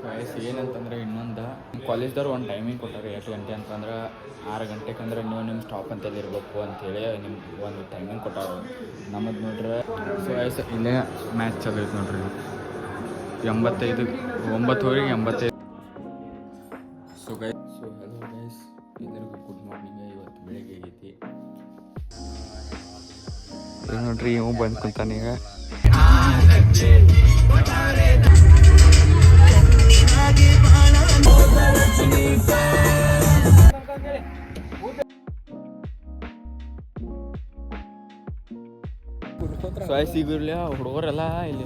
ವಯಸ್ಸು ಏನಂತಂದ್ರೆ ಇನ್ನೊಂದು ಕಾಲೇಜ್ದವ್ರು ಒಂದು ಟೈಮಿಂಗ್ ಕೊಟ್ಟಾರೆ. ಎಷ್ಟು ಗಂಟೆ ಅಂತಂದ್ರೆ 6 ಗಂಟೆಗೆ ಅಂದ್ರೆ ನೀವು ನಿಮ್ಮ ಸ್ಟಾಪ್ ಅಂತಲ್ಲಿ ಇರಬೇಕು ಅಂತೇಳಿ ನಿಮ್ಗೆ ಒಂದು ಟೈಮಿಂಗ್ ಕೊಟ್ಟಾರೆ. ನಮ್ಮದು ನೋಡ್ರೆ ವಯಸ್ಸು ಇಲ್ಲೇ ಮ್ಯಾಚ್ ಚಾಲು ಐತೆ ನೋಡ್ರಿ. 85 9:85. ಸೊ ಹೆಲೋ ಗೈಸ್, ಎಲ್ಲರಿಗೂ ಗುಡ್ ಮಾರ್ನಿಂಗ್. ಇವತ್ತು ಬೆಳಗ್ಗೆ ಆಗೈತಿ ನೋಡ್ರಿ. ಇವು ಬಂದು ಕುಂತಾನೀಗ. ಸಿಗಿರ್ಲಿ ಹುಡುಗರೆಲ್ಲ ಇಲ್ಲಿ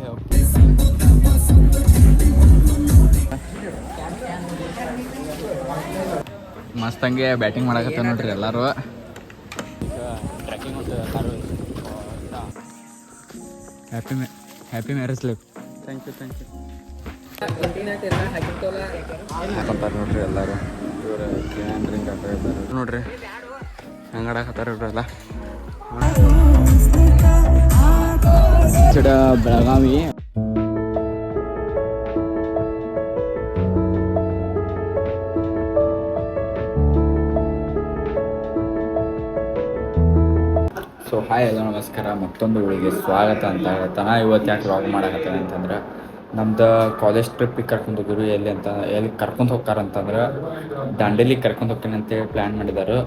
ಮಸ್ತ್ ಹಂಗೆ ಬ್ಯಾಟಿಂಗ್ ಮಾಡಕತ್ತ ನೋಡ್ರಿ ಎಲ್ಲರೂ. ಈಗ ಟ್ರೆಕ್ಕಿಂಗ್ ಉಂಟು ಎಲ್ಲರೂ. Happy marriage life. Thank you ಹಾಕೊಂತಾರೆ ನೋಡ್ರಿ ಎಲ್ಲರೂ. ಇವರು ಡ್ರಿಂಕ್ ಹಾಕಿರ್ತಾರೆ ನೋಡ್ರಿ, ಹೆಂಗೆ ಆಡಕತ್ತಾರ ಇವರೆಲ್ಲ. ಬೆಳಗಾವಿ ಸೊ ಹಾಯ್ ಎಲ್ಲ ನಮಸ್ಕಾರ. ಮತ್ತೊಂದು ಗಳಿಗೆ ಸ್ವಾಗತ ಅಂತ ಹೇಳ್ತಾನೆ. ಇವತ್ತು ಯಾಕೆ ವ್ಲಾಗ್ ಮಾಡಕತ್ತೇನೆ ಅಂತಂದ್ರೆ, ನಮ್ದು ಕಾಲೇಜ್ ಟ್ರಿಪ್ಪಿಗೆ ಕರ್ಕೊಂಡು ಹೋಗಿರು. ಎಲ್ಲಿ ಕರ್ಕೊಂಡು ಹೋಗ್ತಾರಂತಂದ್ರೆ ದಾಂಡೇಲಿಗೆ ಕರ್ಕೊಂಡು ಹೋಗ್ತೇನೆ ಅಂತೇಳಿ ಪ್ಲ್ಯಾನ್ ಮಾಡಿದ್ದಾರೆ.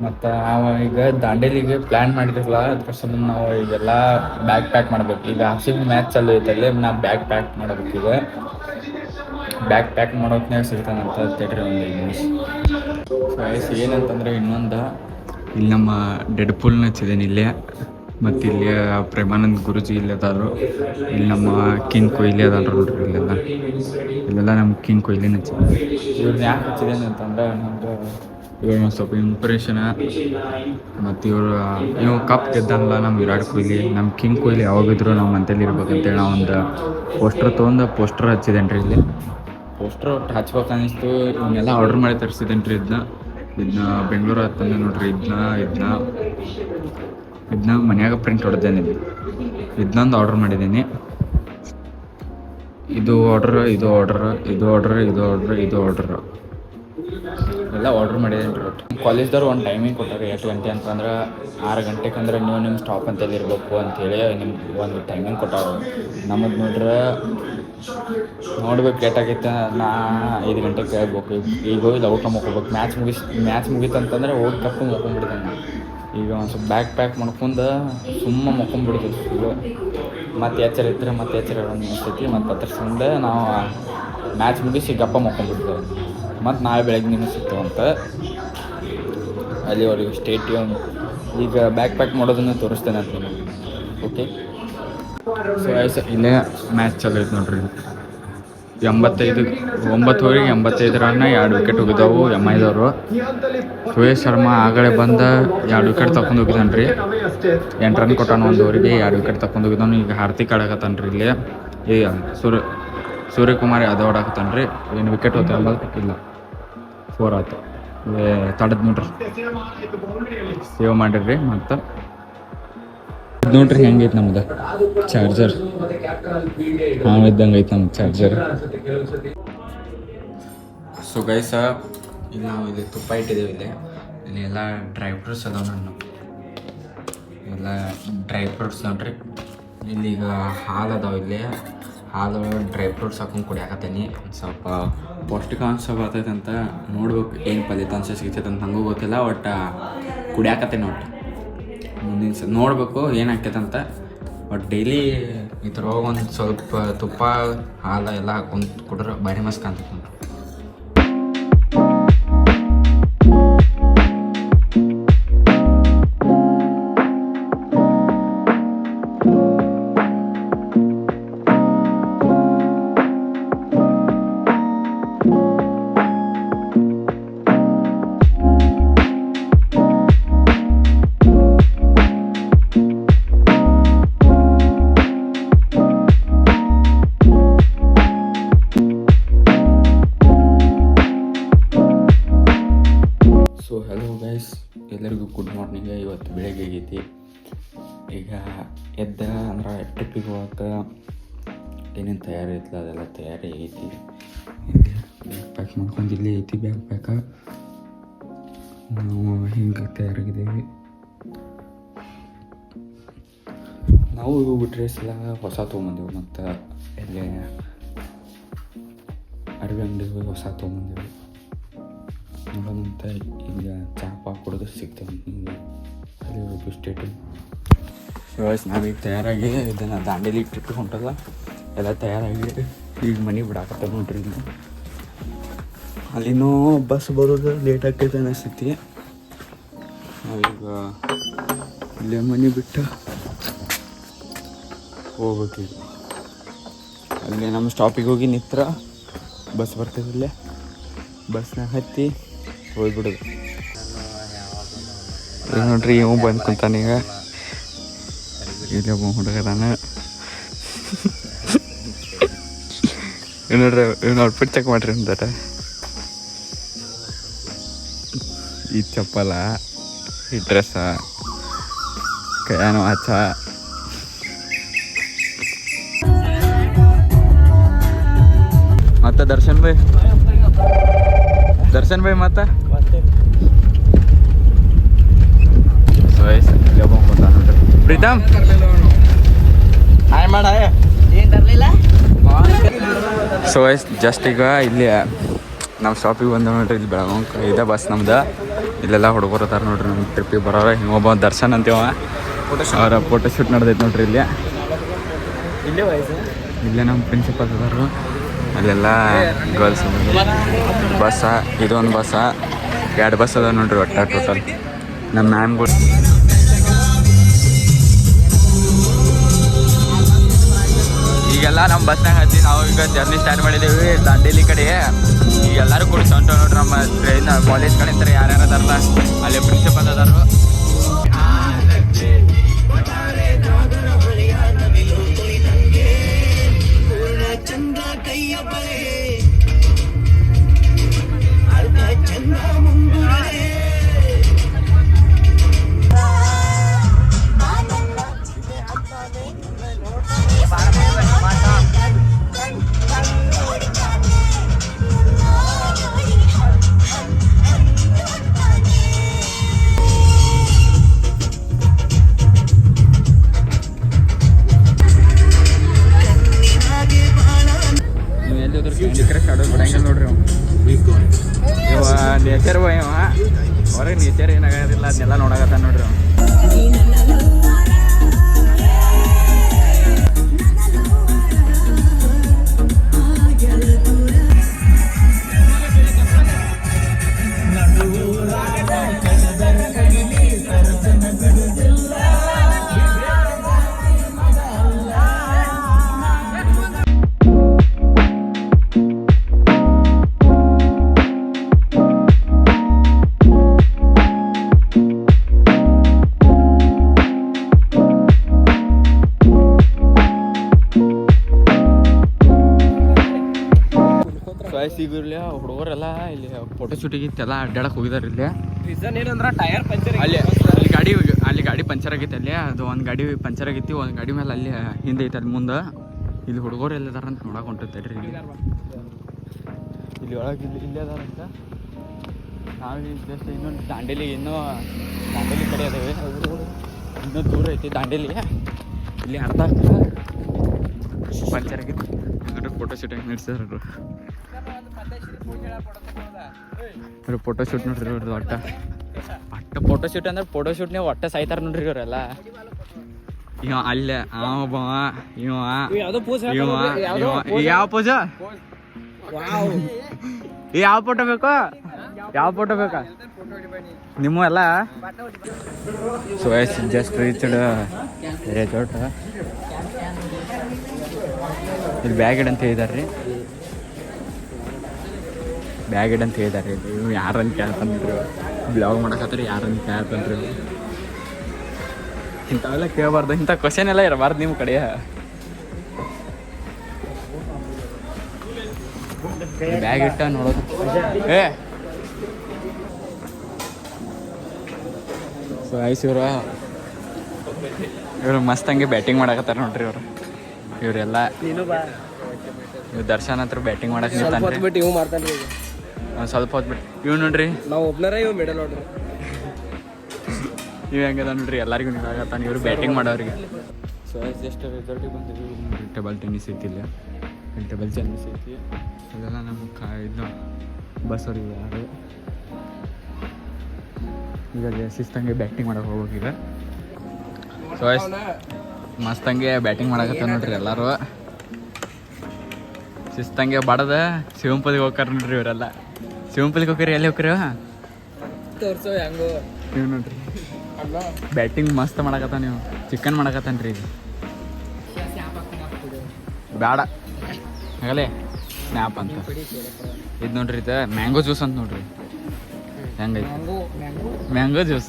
ಮತ್ತು ನಾವು ಈಗ ದಾಂಡೇಲಿಗೆ ಪ್ಲ್ಯಾನ್ ಮಾಡಿದ್ರಲ್ಲ, ಅದ್ರ ಸಂಬಂಧ ನಾವು ಈಗೆಲ್ಲ ಬ್ಯಾಗ್ ಪ್ಯಾಕ್ ಮಾಡ್ಬೇಕು. ಈಗ ಹಸಿರು ಮ್ಯಾಚ್ ಚಾಲು ಐತಲ್ಲಿ, ನಾವು ಬ್ಯಾಗ್ ಪ್ಯಾಕ್ ಮಾಡಬೇಕು. ಈಗ ಬ್ಯಾಗ್ ಪ್ಯಾಕ್ ಮಾಡೋಕ್ನಾಗ ಸಿಗ್ತಾನಂತ ತೇಟ್ರಿ ಒಂದು ಇಂಗ್ಲೀಷ್ ವಯಸ್ಸು ಏನಂತಂದರೆ ಇನ್ನೊಂದು ಇಲ್ಲಿ ನಮ್ಮ ಡೆಡ್ ಪೂಲ್ನ ಹಚ್ಚಿದ್ದೇನೆ ಇಲ್ಲೇ. ಮತ್ತು ಇಲ್ಲಿ ಪ್ರೇಮಾನಂದ್ ಗುರುಜಿ ಇಲ್ಲಿ ಅದಾರು. ಇಲ್ಲಿ ನಮ್ಮ ಕಿಂಗ್ ಕೊಹ್ಲಿ ಅದಾರ ನೋಡ್ರಿ. ಇಲ್ಲೆಲ್ಲ ನಮ್ಮ ಕಿಂಗ್ ಕೊಹ್ಲಿನ ಹಚ್ಚಿದ್ದೇನೆ. ಇವ್ರನ್ನ ಯಾಕೆ ಹಚ್ಚಿದ್ದೇನೆ ಅಂತಂದ್ರೆ, ನಮ್ದು ಇವ್ರು ಸ್ವಲ್ಪ ಇಂಪ್ರೆಷನ್. ಮತ್ತು ಇವು ಕಪ್ ಗೆದ್ದಲ್ಲ ನಮ್ಮ ವಿರಾಟ್ ಕೊಹ್ಲಿ. ನಮ್ಮ ಕಿಂಗ್ ಕೊಹ್ಲಿ ಯಾವಾಗಿದ್ರು ನಾವು ಮಂತಲ್ಲಿ ಇರ್ಬೇಕಂತೇಳಿ ನಾವು ಒಂದು ಪೋಸ್ಟರ್ ಹಚ್ಚಿದ್ದೇನೆ ರೀ. ಇಲ್ಲಿ ಪೋಸ್ಟರ್ ಒಟ್ಟು ಹಚ್ಬೇಕು ಅನ್ನಿಸ್ತು. ಇವನ್ನೆಲ್ಲ ಆರ್ಡ್ರ್ ಮಾಡಿ ತರಿಸಿದ್ದೇನೆ ರೀ. ಇದನ್ನ ಬೆಂಗಳೂರು ಹತ್ತಂದೆ ನೋಡ್ರಿ. ಇದನ್ನ ಮನ್ಯಾಗ ಪ್ರಿಂಟ್ ಹೊಡೆದೇನೆ. ಇದನ್ನೊಂದು ಆರ್ಡ್ರ್ ಮಾಡಿದ್ದೀನಿ. ಇದು ಆರ್ಡ್ರ್ ಎಲ್ಲ ಆರ್ಡ್ರ್ ಮಾಡಿದ್ದೀನಿ ರೀ. ಕಾಲೇಜ್ದವ್ರು ಒಂದು ಟೈಮಿಂಗ್ ಕೊಟ್ಟಾರೆ. ಎಷ್ಟು ಗಂಟೆ ಅಂತಂದ್ರೆ 6 ಗಂಟೆಗೆ ಅಂದ್ರೆ ನೀವು ನಿಮ್ಮ ಸ್ಟಾಪ್ ಅಂತಲ್ಲಿ ಇರಬೇಕು ಅಂತೇಳಿ ನಿಮ್ಗೆ ಒಂದು ಟೈಮಿಂಗ್ ಕೊಟ್ಟಾರೆ. ನಮ್ಮದು ನೋಡ್ಬೇಕು ಲೇಟಾಗೈತೆ. 5 ಗಂಟೆಗೆ ಕೇಳ್ಬೇಕು. ಈಗ ಹೋಗಿ ಔಟ್ ಮುಕ್ಕೋಬೇಕು. ಮ್ಯಾಚ್ ಮುಗೀತಂತಂದ್ರೆ ಹೋಗಿ ಕಪ್ಪು ಮುಕ್ಕೊಂಡ್ಬಿಡ್ತೇನೆ. ಈಗ ಒಂದು ಸ್ವಲ್ಪ ಬ್ಯಾಗ್ ಪ್ಯಾಕ್ ಮಾಡ್ಕೊಂಡು ಸುಮ್ಮ ಮುಕ್ಕೊಂಡ್ಬಿಡ್ತೀವಿ. ಈಗ ಮತ್ತೆ ಎಚ್ಚರ ಇದ್ದರೆ ಅನಿಸ್ತೈತಿ. ಮತ್ತು ಅದ್ರ ಸಂದ ನಾವು ಮ್ಯಾಚ್ ಮುಗಿಸಿ ಗಪ್ಪ ಮುಕ್ಕೊಂಡ್ಬಿಡ್ತೇವೆ. ಮತ್ತು ನಾಳೆ ಬೆಳಗ್ಗೆ ನೀನು ಸಿಗ್ತೇವಂತ ಅಲ್ಲಿವರೆಗೂ ಸ್ಟೇಟ್ಯೂನ್. ಈಗ ಬ್ಯಾಗ್ ಪ್ಯಾಕ್ ಮಾಡೋದನ್ನು ತೋರಿಸ್ತೇನೆ ಅಂತ ನಿಮಗೆ. ಓಕೆ. ಸೊ ವಯಸ್ಸು ಇಲ್ಲೇ ಮ್ಯಾಚ್ ಚಾಲು ಐತೆ ನೋಡ್ರಿ. 9:85 ರನ್ನ 2 ವಿಕೆಟ್ ಹೋಗಿದ್ದಾವೆ MIದವರು. ಸುರೇಶ್ ಶರ್ಮಾ ಆಗಲೇ ಬಂದ 2 ವಿಕೆಟ್ ತಗೊಂಡು ಹೋಗಿದ್ದಾನೆ ರೀ. 8 ರನ್ ಕೊಟ್ಟಾನ ಒಂದು ಓವರಿಗೆ, 2 ವಿಕೆಟ್ ತಗೊಂಡು ಹೋಗಿದ್ದಾನು. ಈಗ ಹಾರ್ದಿಕ್ ಆಡಕತ್ತಾನ ರೀ. ಇಲ್ಲಿ ಈಗ ಸೂರ್ಯಕುಮಾರ್ ಯಾದವ್ ಆಡಕತ್ತಾನ ರೀ. ಏನು ವಿಕೆಟ್ ಹೋಗ್ತಾ ಇಲ್ಲ, 4 ಆಯ್ತು. ತಡದ್ ನೋಡ್ರಿ, ಸೇವ್ ಮಾಡಿರ್ರಿ. ಮತ್ತು ನೋಡ್ರಿ ಹೆಂಗೈತೆ ನಮ್ದು ಚಾರ್ಜರ್. ಇದ್ದಂಗೆ ಐತೆ ನಮ್ದು ಚಾರ್ಜರ್. ಸೊ ಗೈಸ, ಇಲ್ಲಿ ನಾವು ಇಲ್ಲಿ ತುಪ್ಪ ಇಟ್ಟಿದ್ದೇವೆ. ಇಲ್ಲಿ ಎಲ್ಲ ಡ್ರೈ ಫ್ರೂಟ್ಸ್ ಅದಾವ. ಎಲ್ಲ ಡ್ರೈ ಫ್ರೂಟ್ಸ್ ನೋಡ್ರಿ. ಇಲ್ಲಿಗ ಹಾಲು ಅದಾವ. ಇಲ್ಲಿ ಹಾಲು ಡ್ರೈ ಫ್ರೂಟ್ಸ್ ಹಾಕೊಂಡು ಕುಡಿಯಾಕತ್ತೇನೆ. ಒಂದು ಸ್ವಲ್ಪ ಪೌಷ್ಟಿಕಾಂಶ ಬರ್ತೈತೆ ಅಂತ ನೋಡ್ಬೇಕು. ಏನು ಫಲಿತಾಂಶ ಸಿಗ್ತೈತೆ ಅಂತ ನನಗೂ ಗೊತ್ತಿಲ್ಲ. ಒಟ್ಟು ಕುಡಿಯಾಕತ್ತೇನೆ. ಒಟ್ಟು ಮುಂದಿನ ನೋಡ್ಬೇಕು ಏನು ಆಗ್ತೈತೆ ಅಂತ. ಬಟ್ ಡೈಲಿ ಇದ್ರೊಳಗೆ ಒಂದು ಸ್ವಲ್ಪ ತುಪ್ಪ ಹಾಲು ಎಲ್ಲ ಹಾಕೊಂಡು ಕುಡ್ರೆ ಭಾರಿ ಮಸ್ತ್ ಕಾಣ್ತೈತೆ ನೋಡ್ರಿ. ಸೊ ಹೆಲೋ ಗೈಸ್, ಎಲ್ಲರಿಗೂ ಗುಡ್ ಮಾರ್ನಿಂಗ್. ಇವತ್ತು ಬೆಳಗ್ಗೆ ಆಗೈತಿ. ಈಗ ಎದ್ದ ಅಂದ್ರೆ ಟ್ರಿಪ್ಪಿಗೆ ಹೋಗಕ್ಕೆ ಏನೇನು ತಯಾರಿ ಐತಲ್ಲ ಅದೆಲ್ಲ ತಯಾರಿ ಐತಿ. ಬ್ಯಾಗ್ ಪ್ಯಾಕ್ ಮಾಡ್ಕೊಂಡು ಇಲ್ಲಿ ಐತಿ ಬ್ಯಾಗ್ ಪ್ಯಾಕ. ನಾವು ಹಿಂಗೆ ತಯಾರಾಗಿದ್ದೀವಿ. ನಾವು ಡ್ರೆಸ್ ಎಲ್ಲ ಹೊಸ ತೊಗೊಂಬಂದೆವು. ಮತ್ತು ಎಲ್ಲಿ ಅರಿವಿ ಅಂಗಡಿಗೆ ಹೋಗಿ ಹೊಸ ತೊಗೊಂಬಂದೆವು. ನೋಡೋದಂತ ಈಗ ಚಾಪ ಕೊಡೋದು ಸಿಗ್ತವೆ ಹಿಂಗೆ ಅಲ್ಲಿ ಹೋಗಿ ಸ್ಟೇಟು. ನಾವೀಗ ತಯಾರಾಗಿ ಇದನ್ನು ದಾಂಡೇಲಿ ಟ್ರಿಪ್ ಹೊಂಟಲ್ಲ ಎಲ್ಲ ತಯಾರಾಗಿ ಈಗ ಮನೆ ಬಿಡಾಕತ್ತ ನೋಡ್ರಿ. ಇಲ್ಲಿ ಅಲ್ಲಿನೂ ಬಸ್ ಬರೋದು ಲೇಟ್ ಆಕೈತೆ ಅನಿಸ್ತೈತಿ. ನಾವೀಗ ಇಲ್ಲೇ ಮನೆ ಬಿಟ್ಟು ಹೋಗ್ಬೇಕೀಗ. ಅಲ್ಲಿ ನಮ್ಮ ಸ್ಟಾಪಿಗೆ ಹೋಗಿ ನಿತ್ರ ಬಸ್ ಬರ್ತದೆ. ಇಲ್ಲೇ ಬಸ್ನಾಗ ಹತ್ತಿ ಹೋಗ್ಬಿಡೋದು. ಈಗ ನೋಡ್ರಿ ಇವು ಬಂದು ಕುಂತಾನೀಗ. ಇಲ್ಲಿ ಒಬ್ಬ ಹುಡುಗದಾನ ನೋಡ್ರಿ ಇವ್ನು ಔಟ್ಫಿಟ್ ಚೆಕ್ ಮಾಡ್ರಿ ಅಂತಾರ. ಈ ಚಪ್ಪಲ, ಈ ಡ್ರೆಸ್ಸ, ಕೈಯಾನ ವಾಚ. ಮತ್ತೆ ದರ್ಶನ್ ಭಾಯ್ ಮತ್ತೆ ಪ್ರೀತಮ್ ಹಾಯ್ ಮಾಡ. ಸೊ ಜಸ್ಟ್ ಈಗ ಇಲ್ಲಿ ನಮ್ಮ ಶಾಪಿಗೆ ಬಂದ ನೋಡ್ರಿ. ಇಲ್ಲಿ ಬೆಳಗಾವಿ ಇದೇ ಬಸ್ ನಮ್ದು. ಇಲ್ಲೆಲ್ಲ ಹುಡುಗರು ಅದಾರ ನೋಡ್ರಿ ನಮ್ಮ ಟ್ರಿಪ್ಪಿಗೆ ಬರೋರು. ಹಿಂಗೆ ಒಬ್ಬ ದರ್ಶನ್ ಅಂತೀವ, ಅವರ ಫೋಟೋ ಶೂಟ್ ನಡೆದೈತೆ ನೋಡ್ರಿ. ಇಲ್ಲೇ ನಮ್ಮ ಪ್ರಿನ್ಸಿಪಲ್ ಅದಾರು. ಅಲ್ಲೆಲ್ಲ ಗರ್ಲ್ಸ್ ಬಸ್ಸ. ಇದೊಂದು ಬಸ್ಸ, 2 ಬಸ್ ಅದ ನೋಡ್ರಿ ಒಟ್ಟು ಟೋಟಲ್. ನಮ್ಮ ಮ್ಯಾಮ್ಗಳು ಈಗೆಲ್ಲ ನಮ್ಮ ಬಸ್ನಾಗ ಹತ್ತಿ ನಾವು ಈಗ ಜರ್ನಿ ಸ್ಟಾರ್ಟ್ ಮಾಡಿದ್ದೀವಿ ದಾಂಡೇಲಿ ಕಡೆ. ಈಗ ಎಲ್ಲರೂ ಕೂಡ ಹೊಂಟು ನೋಡ್ರಿ. ನಮ್ಮ ಟ್ರೈನ್ ಕಾಲೇಜ್ ಕಡೆ ಯಾರ್ಯಾರು ಅದಾರಲ್ಲ ಅಲ್ಲಿ ಪ್ರಿನ್ಸಿಪಲ್ ಅದಾರು. ನೇಚರ್ ಇವ ಹೊರಗೆ ನೇಚರ್ ಏನಾಗೋದಿಲ್ಲ ಅದನ್ನೆಲ್ಲ ನೋಡಕತ್ತ ನೋಡ್ರಿ. ಸಿಗಿರ್ಲಿ ಹುಡುಗರೆಲ್ಲ ಇಲ್ಲಿ ಫೋಟೋ ಶೂಟಿಗೆ ಇತ್ತೆಲ್ಲ ಅಡ್ಡಾಡಕ್ಕೆ ಹೋಗಿದಾರೆ. ಇಲ್ಲಿ ರೀಸನ್ ಏನಂದ್ರೆ ಟೈರ್ ಪಂಚರ್ ಅಲ್ಲಿ ಗಾಡಿ ಪಂಚರ್ ಆಗೈತೆ. ಅಲ್ಲಿ ಅದು ಒಂದು ಗಾಡಿ ಪಂಚರ್ ಆಗೈತಿ, ಒಂದು ಗಾಡಿ ಮೇಲೆ ಅಲ್ಲಿ ಹಿಂದೆ ಐತೆ ಅಲ್ಲಿ ಮುಂದೆ. ಇಲ್ಲಿ ಹುಡುಗರು ಎಲ್ಲಿದಾರ ಅಂತ ನೋಡಕ್ಕೆ ಹೊಂಟಿರ್ತಾರೆ ರೀ. ಇಲ್ಲಿ ಒಳಗೆ ಇಲ್ಲೇ ಅದಾರಂತ. ನಾವು ಜಸ್ಟ್ ಇನ್ನೊಂದು ದಾಂಡೇಲಿ ಕಡೆ ಅದಾವೆ, ಇನ್ನೂ ದೂರ ಐತಿ ದಾಂಡೇಲಿ. ಇಲ್ಲಿ ಅರ್ಧ ಪಂಚರ್ ಆಗೈತಿ. ಫೋಟೋ ಶೂಟ್ ಹೆಂಗೆ ನಡೆಸಿದ್ರು ಫೋಟೋ ಶೂಟ್ ನೋಡ್ರಿ ಇವ್ರದ್ದು. ಒಟ್ಟ ಫೋಟೋ ಶೂಟ್ ಅಂದ್ರೆ ಫೋಟೋ ಶೂಟ್ ನೀವು ಒಟ್ಟ ಸಾಯ್ತಾರ ನೋಡ್ರಿ ಇವರೆಲ್ಲ. ಇವ ಅಲ್ಲೇ ಯಾವ ಪೂಜ ಯಾವ ಫೋಟೋ ಬೇಕು, ಯಾವ ಫೋಟೋ ಬೇಕಾ ನಿಮ್ಮ ಎಲ್ಲ. So just reached resort. ಇಲ್ಲಿ ಬ್ಯಾಗ್ ಇಡ್ ಅಂತ ಹೇಳಿದಾರೆ ರೀ. ಬ್ಯಾಗ್ ಇಡ್ ಅಂತ ಹೇಳಿದಾರೆ. ಇವು ಯಾರನ್ನು ಕೇಳ್ತಂದ್ರಿ, ಬ್ಲಾಗ್ ಮಾಡಕತ್ತಾರೆ ಯಾರನ್ನು ಕೇಳ್ತಂದ್ರಿ. ಇಂಥವೆಲ್ಲ ಕೇಳಬಾರ್ದು, ಇಂಥ ಕ್ವಶನ್ ಎಲ್ಲ ಇರಬಾರ್ದು ನಿಮ್ಮ ಕಡೆ. ಬ್ಯಾಗ್ ಇಟ್ಟ ನೋಡೋದು. ಸೊ ಐಸ್ ಇವರು ಮಸ್ತ್ ಹಂಗೆ ಬ್ಯಾಟಿಂಗ್ ಮಾಡಕತ್ತಾರ ನೋಡ್ರಿ. ಇವರೆಲ್ಲ ದರ್ಶನ್ ಹತ್ರ ಬ್ಯಾಟಿಂಗ್ ಮಾಡಕ್ಕೆ ಸ್ವಲ್ಪ ನಿಂತಾನ್ರಿ. ಹೊತ್ತು ಬಿಟ್ಟು ಇವು ಮಾಡ್ತಾನೆ ರೀ. ಒಂದು ಸ್ವಲ್ಪ ಹೊತ್ತು ಬಿಟ್ಟು ಇವ್ ನೋಡ್ರಿ, ನಾವು ಒಬ್ನರ ಇವು ಮಿಡಲ್ ನೋಡ್ರಿ. ಇವ್ ಹೆಂಗದ ನೋಡ್ರಿ, ಎಲ್ಲರಿಗೂ ನೀವಾಗತ್ತಾನೆ ಇವರು ಬ್ಯಾಟಿಂಗ್ ಮಾಡೋರಿಗೆ. ಸೊ ಎಷ್ಟು ರಿಸಲ್ಟಿಗೆ ಬಂದಿವಿ. ಟೇಬಲ್ ಟೆನ್ನಿಸ್ ಐತಿ, ಇಲ್ಲ ಟೇಬಲ್ ಟೆನ್ನಿಸ್ ಐತಿ. ಅದೆಲ್ಲ ನಮ್ಮ ಇದು ಬಸ್ ಅವ್ರಿಗೆ ಯಾರು ಈಗ ಶಿಸ್ತಂಗೆ ಬ್ಯಾಟಿಂಗ್ ಮಾಡಕ್ಕೆ ಹೋಗ್ಬೇಕೀಗ. ಸೊ ಮಸ್ತಂಗೆ ಬ್ಯಾಟಿಂಗ್ ಮಾಡಕತ್ತ ನೋಡ್ರಿ ಎಲ್ಲರೂ. ಶಿಸ್ತಂಗೆ ಬಡದ ಶಿವಂಪದಿಗೆ ಹೋಗ್ತಾರ ನೋಡ್ರಿ ಇವರೆಲ್ಲ. ಶಿವಂಪದಿಗೆ ಹೋಗ್ರಿ, ಎಲ್ಲಿ ಹೋಗ್ರಿ ತೋರ್ಸೋ ಹೆಂಗೋ ನೀವು ನೋಡ್ರಿ. ಬ್ಯಾಟಿಂಗ್ ಮಸ್ತ್ ಮಾಡಕತ್ತ, ನೀವು ಚಿಕನ್ ಮಾಡಕತ್ತಾನ್ರಿ ಈಗ. ಬೇಡ ಆಗಲೇ ಸ್ನ್ಯಾಪ್ ಅಂತ ಇದು ನೋಡ್ರಿ. ಇದು ಮ್ಯಾಂಗೋ ಜ್ಯೂಸ್ ಅಂತ ನೋಡ್ರಿ, ಹೆಂಗೈತಿ ಮ್ಯಾಂಗೋ ಜ್ಯೂಸ್.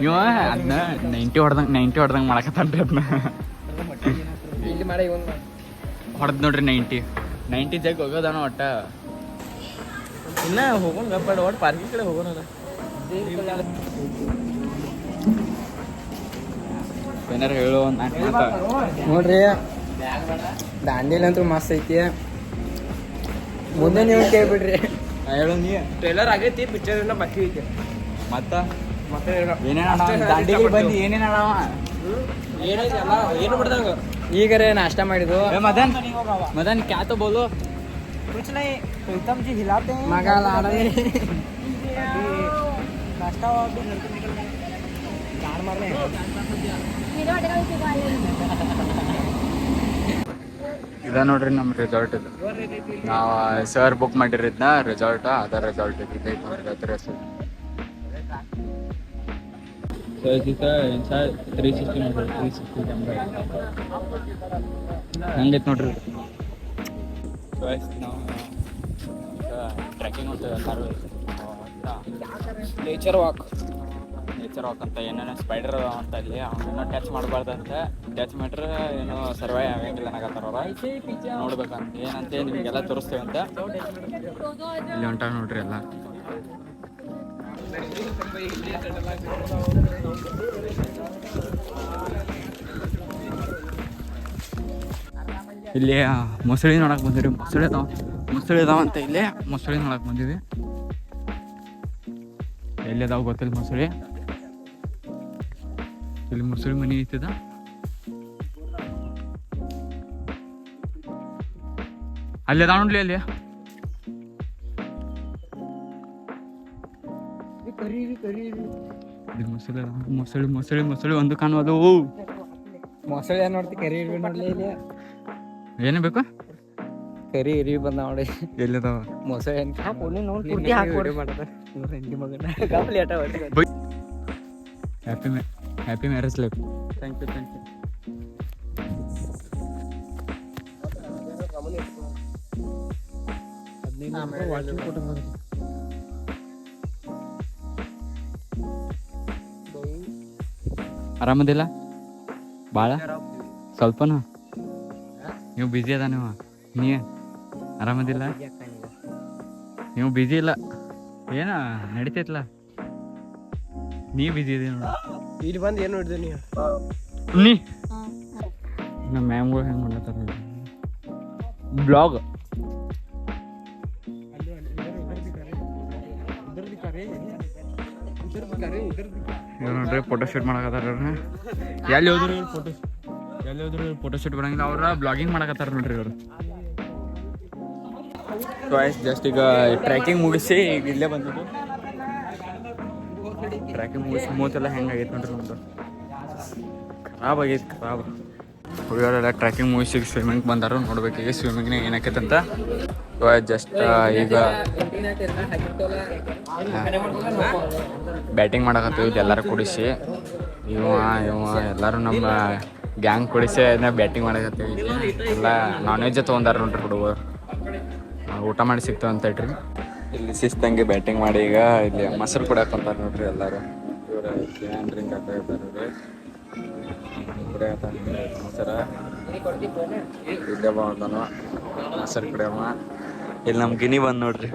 ನೀವು ಅದನ್ನ 90 ಹೊಡೆದಂಗೆ ಮಾಡಕತ್ತಾನ್ರಿ. ಅದನ್ನ ಹೊಡೆದ್ ನೋಡ್ರಿ 90 ಜಗ್ ಹೋಗೋದಾನ ಒಟ್ಟ. ಇನ್ನ ಹೋಗೋಣ ಗಪ್ಪ ಒಟ್ಟು ಪಾರ್ಕಿಂಗ್ ಕಡೆ ಹೋಗೋಣ. ಏನಾರು ಹೇಳೋ ನೋಡ್ರಿ, ದಾಂಡೇಲಿ ಅಂತೂ ಮಸ್ತ್ ಐತಿ. ಮುಂದೆ ನೀವು ಕೇಳ್ಬಿಡ್ರಿ. ಹೇಳೋ ನೀ ಟ್ರೇಲರ್ ಆಗೈತಿ, ಪಿಕ್ಚರ್ ಎಲ್ಲ ಬಾಕಿ ಐತಿ. ಮತ್ತೆ ಮತ್ತೆ ಏನೇನು ದಾಂಡೇಲಿ ಬಂದು ಏನೇನು ಅದಾವ ಏನೈತಿ ಎಲ್ಲ ಏನು ಬಿಡ್ದಂಗ. ಈಗರೇ ನಾಷ್ಟ ಮಾಡಿದ್ವು. ಮದನ್ ಕ್ಯಾ ತೋ ಬೋಲೋ. कुछ नहीं, प्रीतम जी हिलाते हैं मगा ला रहे हैं। नाश्ता और भी घर से निकल गए, गाड़ मार रहे हैं। ಇದ ನೋಡ್ರಿ ನಮ್ಮ ರಿಸಾರ್ಟ್. ಇದು ನಾವು ಸರ್ ಬುಕ್ ಮಾಡಿರಿದ್ನ ರಿಸಾರ್ಟ್, ಅದ ರಿಸಾರ್ಟ್ ಇದೆ ಅದ್ರ ಹೆಸರು. 360 ನೋಡ್ರಿ, 360 ಕ್ಯಾಮ್ರಾ ಹಂಗೈತೆ ನೋಡ್ರಿ. ನಾವು ಟ್ರೆಕ್ಕಿಂಗ್ ಹೋಗ್ತೇವೆ ಎಲ್ಲರೂ. ನೇಚರ್ ವಾಕ್ ಅಂತ ಏನೇನೋ ಸ್ಪೈಡರ್ ಅಂತ ಇಲ್ಲಿ ಅವನೇನೋ ಟಚ್ ಮಾಡಬಾರ್ದಂತ. ಟಚ್ ಮಾಡ್ರೆ ಏನೋ ಸರ್ವೈವ್ ಆಗಂಗಿಲ್ಲ ಅನ್ನಕತ್ತಾರ ಅವ್ರು. ನೋಡ್ಬೇಕಂತ ಏನಂತ ನಿಮಗೆಲ್ಲ ತೋರಿಸ್ತೇವೆ ಅಂತ ಇಲ್ಲಿ ಹೊಂಟಾಗ ನೋಡ್ರಿ ಎಲ್ಲ. ಇಲ್ಲಿ ಮೊಸಳಿ ನೋಡಕ್ಕೆ ಬಂದಿರಿ. ಮೊಸಳಿ ಅದಾವಂತ ಇಲ್ಲೇ. ಮೊಸಳಿ ನೋಡಕ್ಕೆ ಬಂದಿವಿ. ಎಲ್ಲಿ ಅದಾವ ಗೊತ್ತಿಲ್ಲ ಮೊಸಳಿ. ಇಲ್ಲಿ ಮೊಸಳಿ ಮನೆ ಐತದ. ಅಲ್ಲಿ ಅದಾವ ನೋಡ್ಲಿ, ಅಲ್ಲಿ ಮೊಸಳಿ ಒಂದು ಕಾಣುವುದು. ಮೊಸಳೆ ನೋಡ್ತಿ, ಕರಿ ಇರ್ವಿ ನೋಡ್ಲಿ. ಇಲ್ಲಿ ಏನು ಬೇಕು? ಕರಿ ಇರ್ವಿ ಬಂದ ನೋಡಿ. ಎಲ್ಲಿದಾವ ಮೊಸಳೆ happy marriage life. Thank you. ಆರಾಮದಿಲ್ಲ ಭಾಳ? ಸ್ವಲ್ಪನೂ ನೀವು ಬ್ಯುಸಿ ಅದ. ನೀ ಆರಾಮದಿಲ್ಲ? ನೀವು ಬ್ಯುಸಿ ಇಲ್ಲ ಏನ ನಡಿತೈತ್ಲ. ನೀ ಬ್ಯುಸಿ ಇದೀನಿ ನೋಡ. ಇಲ್ಲಿ ಬಂದು ಏನು ನೋಡಿದೆ ನೀವು? ನಮ್ಮ ಮ್ಯಾಮ್ಗಳು ಹೆಂಗೆ ಮಾಡತ್ತಾರ ಬ್ಲಾಗ್. ನೋಡ್ರಿ ಫೋಟೋ ಶೂಟ್ ಮಾಡಕತ್ತಾರ. ಎಲ್ಲಿ ಹೋದ್ರು ಫೋಟೋ ಶೂಟ್ ಬರಂಗಿಲ್ಲ. ಅವ್ರ ಬ್ಲಾಗಿಂಗ್ ಮಾಡಕತ್ತಾರ ನೋಡ್ರಿ ಇವರು. ಜಸ್ಟ್ ಈಗ ಟ್ರ್ಯಾಕಿಂಗ್ ಮುಗಿಸಿ ಈಗ ಇಲ್ಲೇ ಬಂದಿದ್ದು. ಟ್ರ್ಯಾಕಿಂಗ್ ಮುಗಿಸಿ ಮೂತೆಲ್ಲ ಹೆಂಗಾಗೈತೆ ನೋಡ್ರಿ ನಮ್ದು. ಖರಾಬ್ ಆಗೈತೆ, ಖರಾಬ್. ಹುಡುಗರೆಲ್ಲ ಟ್ರ್ಯಾಕಿಂಗ್ ಮುಗಿಸಿ ಸ್ವಿಮ್ಮಿಂಗ್ ಬಂದಾರು. ನೋಡ್ಬೇಕು ಈಗ ಸ್ವಿಮ್ಮಿಂಗ್ನಾಗ ಏನಾಕೈತಂತ. ಜಸ್ಟ್ ಈಗ ಬ್ಯಾಟಿಂಗ್ ಮಾಡಕತ್ತೀವಿ ಎಲ್ಲರೂ ಕೂಡಿಸಿ. ಇವ ಎಲ್ಲರೂ ನಮ್ಮ ಗ್ಯಾಂಗ್ ಕೂಡಿಸಿ ಅದನ್ನ ಬ್ಯಾಟಿಂಗ್ ಮಾಡಕತ್ತೀವಿ. ಎಲ್ಲ ನಾನ್ ವೆಜ್ ತೊಗೊಂಡಾರ ನೋಡ್ರಿ ಹುಡುಗರು. ಊಟ ಮಾಡಿ ಸಿಗ್ತಾವ ಅಂತ ಹೇಳ್ರಿ. ಇಲ್ಲಿ ಶಿಸ್ತಂಗೆ ಬ್ಯಾಟಿಂಗ್ ಮಾಡಿ ಈಗ ಇಲ್ಲಿ ಮೊಸರು ಕುಡಿಯಾಕಂತಾರ ನೋಡ್ರಿ ಎಲ್ಲರೂ. ಇವ್ರ ಕ್ಯಾನ್ ಡ್ರಿಂಕ್ ಹಾಕಿರ್ತಾರೆ ಮೊಸರ. ಇಲ್ಲೇ ಬಂದನು ಮೊಸರು ಕುಡಿಯಮ್ಮ. ಇಲ್ಲಿ ನಮ್ಮ ಗಿನಿ ಬಂದು ನೋಡ್ರಿ.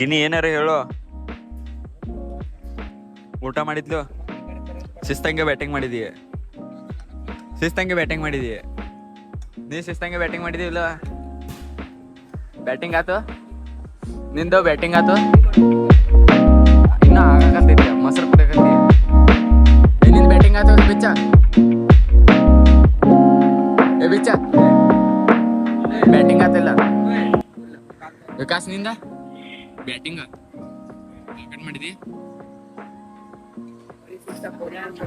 ಗಿನಿ ಏನಾರ ಹೇಳೋ. ಊಟ ಮಾಡಿದ್ಲು? ಶಿಸ್ತಂಗೆ ಬ್ಯಾಟಿಂಗ್ ಮಾಡಿದೀಯ? ನೀ ಶಿಸ್ತಂಗೆ ಬ್ಯಾಟಿಂಗ್ ಮಾಡಿದೀವಿಲ್ಲ ಬ್ಯಾಟಿಂಗ್ ಆತು ನಿಂದು ಬ್ಯಾಟಿಂಗ್ ಆತು ಇನ್ನ ಆಗಕತ್ತೈತಿ ಮೊಸರು ಕುಡಿಯಕತ್ತಿ ನಿಂದು ಬ್ಯಾಟಿಂಗ್ ಆತು ಬಿಚ್ಚ ಏ ಬಿಚ್ಚ ಬ್ಯಾಟಿಂಗ್ ಆತಿಲ್ಲ ವಿಕಾಸ್ ನಿಂದ ಬ್ಯಾಟಿಂಗ್ ಮಾಡಿದಿ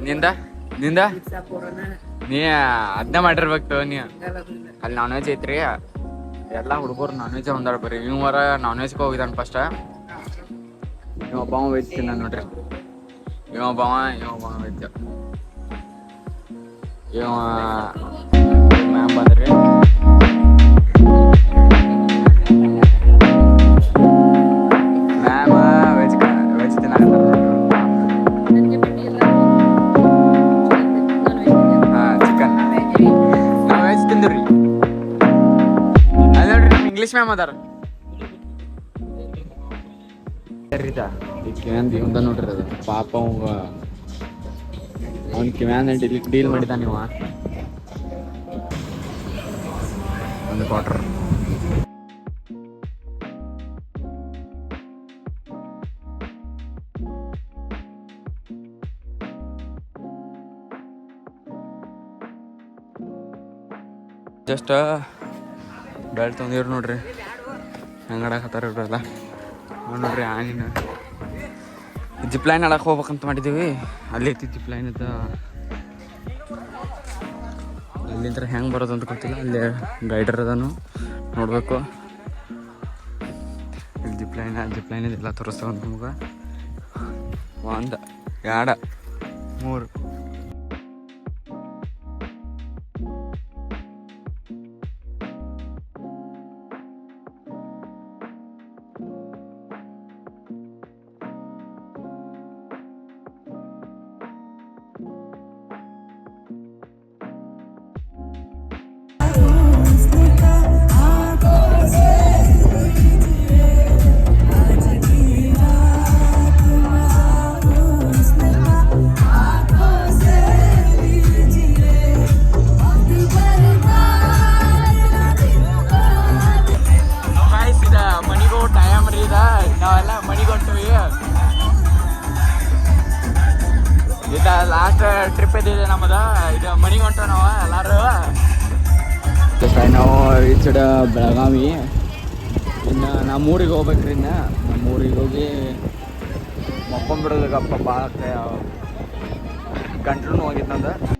ನಿಂದ ನಿಂದ ನೀ ಅದನ್ನ ಮಾಡಿರ್ಬೇಕು ನೀ ಅಲ್ಲಿ ನಾನ್ ವೆಜ್ ಐತ್ರಿ ಎಲ್ಲ ಹುಡುಗರು ನಾನ್ ವೆಜ್ ಒಂದಾರ ಬರ್ರಿ ಇವರ ನಾನ್ ವೆಜ್ಗೆ ಹೋಗಿದ್ದಾನ ಫಸ್ಟ್ ಇವ ಒಬ್ಬ ವೆಜ್ ತಿನ್ನ ನೋಡ್ರಿ ಇವ ಒಬ್ಬ ವೆಜ್ ಇವ ಮ್ಯಾಮ್ ಬಂದ್ರಿ ಮ್ಯಾಮ್ ವೆಜ್ ತಿನ್ನಾಕತ್ತಾರ ಚಿಕನ್ ನಾವು ವೆಜ್ ತಿಂದ್ರಿ ಅದ ನೋಡ್ರಿ ನಮ್ಮ ಇಂಗ್ಲೀಷ್ ಮ್ಯಾಮ್ ಅದಾರ ಕಿವ್ಯಾನ್ ಇವಂದ ನೋಡ್ರಿ ಅದು ಪಾಪ ಅವ್ನ ಕಿವ್ಯಾನ್ ಡೀಲ್ ಮಾಡಿದ ನೀವು ಒಂದು ಕ್ವಾರ್ಟರ್ ಜಸ್ಟ್ ಬೆಳ್ ತಂದಿವ್ರು ನೋಡ್ರಿ ಹೆಂಗೆ ಆಡಕತ್ತಾರ ಇವ್ರೆಲ್ಲ ನೋಡ್ರಿ ಆನಿನ ಜಿಪ್ ಲೈನ್ ಆಡಕ್ಕೆ ಹೋಗ್ಬೇಕಂತ ಮಾಡಿದ್ದೀವಿ ಅಲ್ಲಿ ಐತಿ ಜಿಪ್ ಲೈನ್ ಇದ್ದ ಅಲ್ಲಿಂದ ಹೆಂಗೆ ಬರೋದು ಅಂತ ಗೊತ್ತಿಲ್ಲ ಅಲ್ಲಿ ಗೈಡರ್ ಅದನು ನೋಡಬೇಕು ಇಲ್ಲಿ ಜಿಪ್ ಲೈನ್ ಇದೆಲ್ಲ ತೋರಿಸ್ತಾವ ನಮ್ಗೆ 1 2 3 ನಾವೆಲ್ಲ ಮನೆಗೆ ಹೊಂಟಿವಿ ಇದು ಲಾಸ್ಟ್ ಟ್ರಿಪ್ ಇದ್ದಿದೆ ನಮ್ಮದು ಇದು ಮನೆಗೆ ಹೊಂಟವ ನಾವು ಎಲ್ಲರೂ ನಾವು ರೀಚ್ಡ್ ಬೆಳಗಾವಿ ಇನ್ನು ನಮ್ಮೂರಿಗೆ ಹೋಗ್ಬೇಕ್ರಿ ನಮ್ಮೂರಿಗೆ ಹೋಗಿ ಮಕ್ಕೊಂಬಿಡೋದಕ್ಕಪ್ಪ ಭಾಳ ಗಂಟ್ಲು ಹೋಗಿದ್ನಂದ